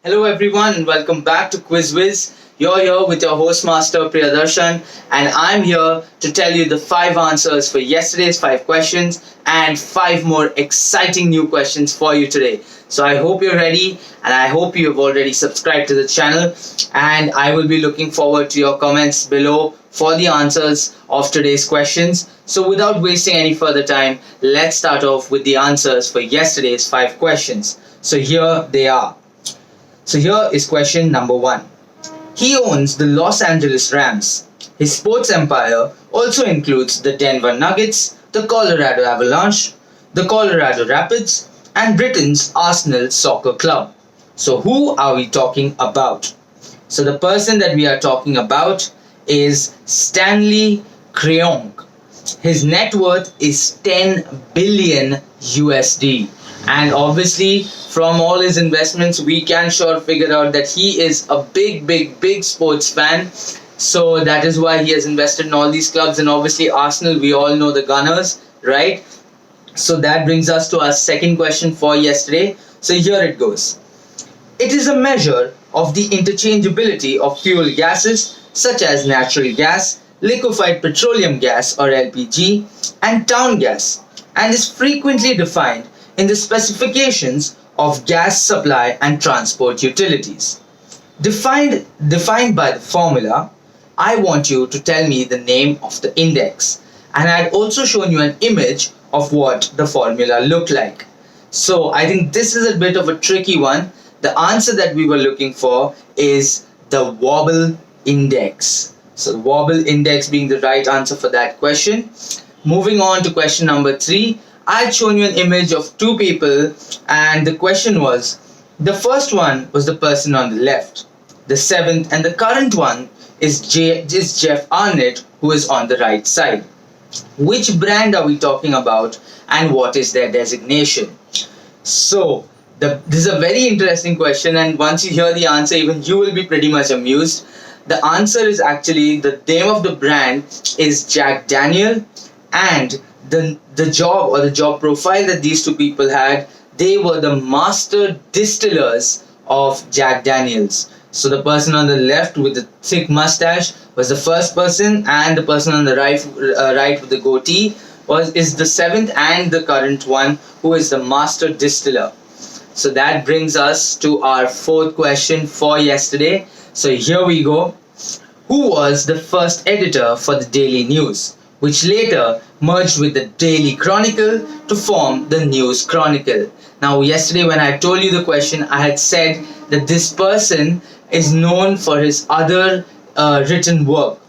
Hello everyone and welcome back to Whiz. You're here with your host master Priyadarshan and I'm here to tell you the 5 answers for yesterday's 5 questions and 5 more exciting new questions for you today. So I hope you're ready and I hope you have already subscribed to the channel, and I will be looking forward to your comments below for the answers of today's questions. So without wasting any further time, let's start off with the answers for yesterday's 5 questions. So here they are. So here is question number 1. He owns the Los Angeles Rams. His sports empire also includes the Denver Nuggets, the Colorado Avalanche, the Colorado Rapids, and Britain's Arsenal Soccer Club. So who are we talking about? So the person that we are talking about is Stanley Kroenke. His net worth is 10 billion USD. And obviously, from all his investments, we can sure figure out that he is a big sports fan. So that is why he has invested in all these clubs. And obviously, Arsenal, we all know the Gunners, right? So that brings us to our second question for yesterday. So here it goes. It is a measure of the interchangeability of fuel gases such as natural gas, liquefied petroleum gas or LPG, and town gas, and is frequently defined in the specifications of gas supply and transport utilities. Defined by the formula, I want you to tell me the name of the index. And I had also shown you an image of what the formula looked like. So I think this is a bit of a tricky one. The answer that we were looking for is the wobble index. So the wobble index being the right answer for that question. Moving on to question number 3. I had shown you an image of 2 people, and the question was, the first one was the person on the left, the seventh and the current one is Jeff Arnett, who is on the right side. Which brand are we talking about and what is their designation? So this is a very interesting question, and once you hear the answer, even you will be pretty much amused. The answer is actually, the name of the brand is Jack Daniel, and the job or the job profile that these 2 people had, they were the master distillers of Jack Daniels. So the person on the left with the thick mustache was the first person, and the person on the right with the goatee is the seventh and the current one, who is the master distiller. So that brings us to our 4th question for yesterday. So here we go. Who was the first editor for the Daily News, which later merged with the Daily Chronicle to form the News Chronicle? Now, yesterday when I told you the question, I had said that this person is known for his other written work.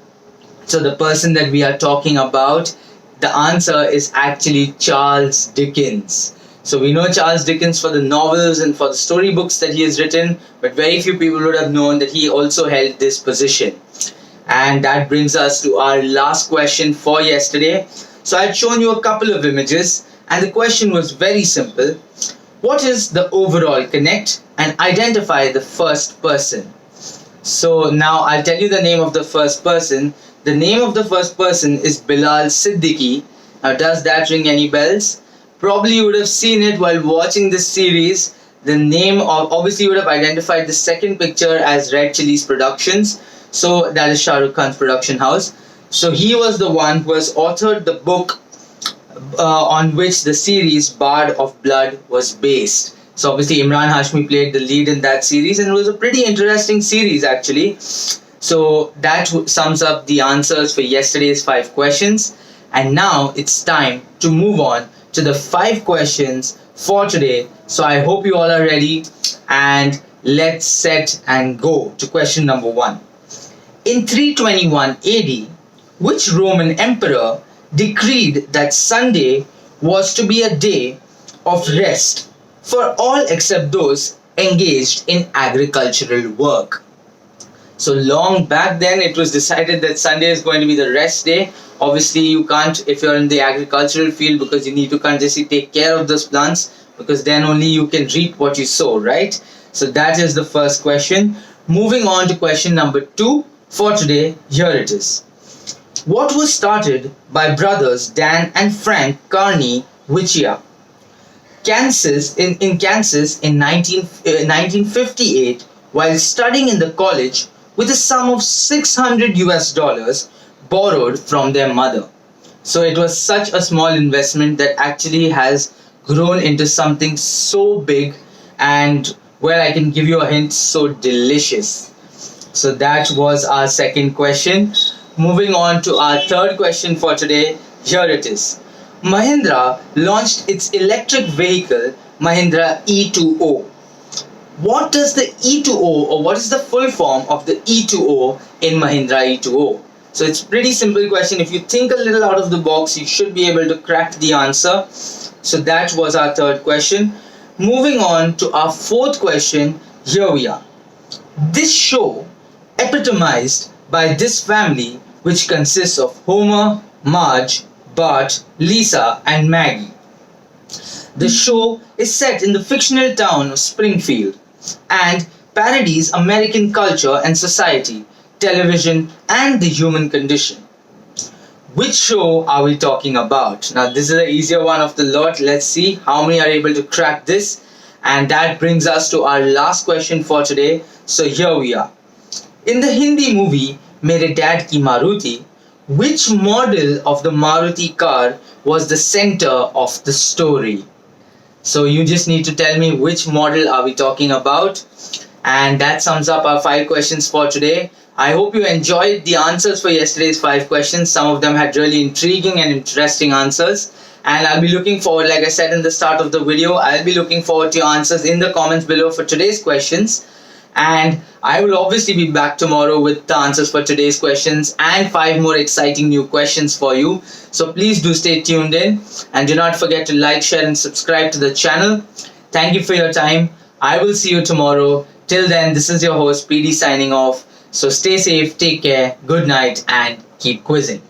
So the person that we are talking about, the answer is actually Charles Dickens. So we know Charles Dickens for the novels and for the storybooks that he has written, but very few people would have known that he also held this position. And that brings us to our last question for yesterday. So I'd shown you a couple of images, and the question was very simple. What is the overall connect and identify the first person? So now I'll tell you the name of the first person. The name of the first person is Bilal Siddiqui. Now, does that ring any bells? Probably you would have seen it while watching this series. The name of, obviously you would have identified the second picture as Red Chillies Productions. So that is Shah Rukh Khan's production house. So he was the one who has authored the book on which the series Bard of Blood was based. So obviously Imran Hashmi played the lead in that series, and it was a pretty interesting series actually. So that sums up the answers for yesterday's 5 questions. And now it's time to move on to the 5 questions for today. So I hope you all are ready, and let's set and go to question number 1. In 321 AD, which Roman emperor decreed that Sunday was to be a day of rest for all except those engaged in agricultural work? So long back then, it was decided that Sunday is going to be the rest day. Obviously, you can't if you're in the agricultural field, because you need to continuously take care of those plants, because then only you can reap what you sow, right? So that is the first question. Moving on to question number 2 for today, here it is. What was started by brothers Dan and Frank Carney Wiccia? Kansas in 1958 while studying in the college with a sum of 600 US dollars borrowed from their mother. So it was such a small investment that actually has grown into something so big and, well, I can give you a hint, so delicious. So that was our second question. Moving on to our third question for today. Here it is. Mahindra launched its electric vehicle Mahindra E2O. What does the E2O, or what is the full form of the E2O in Mahindra E2O? So it's pretty simple question. If you think a little out of the box, you should be able to crack the answer. So that was our third question. Moving on to our fourth question. Here we are. This show epitomized by this family, which consists of Homer, Marge, Bart, Lisa, and Maggie. The show is set in the fictional town of Springfield and parodies American culture and society, television, and the human condition. Which show are we talking about? Now, this is the easier one of the lot. Let's see how many are able to crack this. And that brings us to our last question for today. So here we are. In the Hindi movie Mere Dad Ki Maruti, which model of the Maruti car was the center of the story? So you just need to tell me which model are we talking about. And that sums up our 5 questions for today. I hope you enjoyed the answers for yesterday's 5 questions. Some of them had really intriguing and interesting answers. And I'll be looking forward, like I said in the start of the video, I'll be looking forward to your answers in the comments below for today's questions. And I will obviously be back tomorrow with the answers for today's questions and 5 more exciting new questions for you. So please do stay tuned in and do not forget to like, share and subscribe to the channel. Thank you for your time. I will see you tomorrow. Till then, this is your host PD signing off. So stay safe, take care, good night and keep quizzing.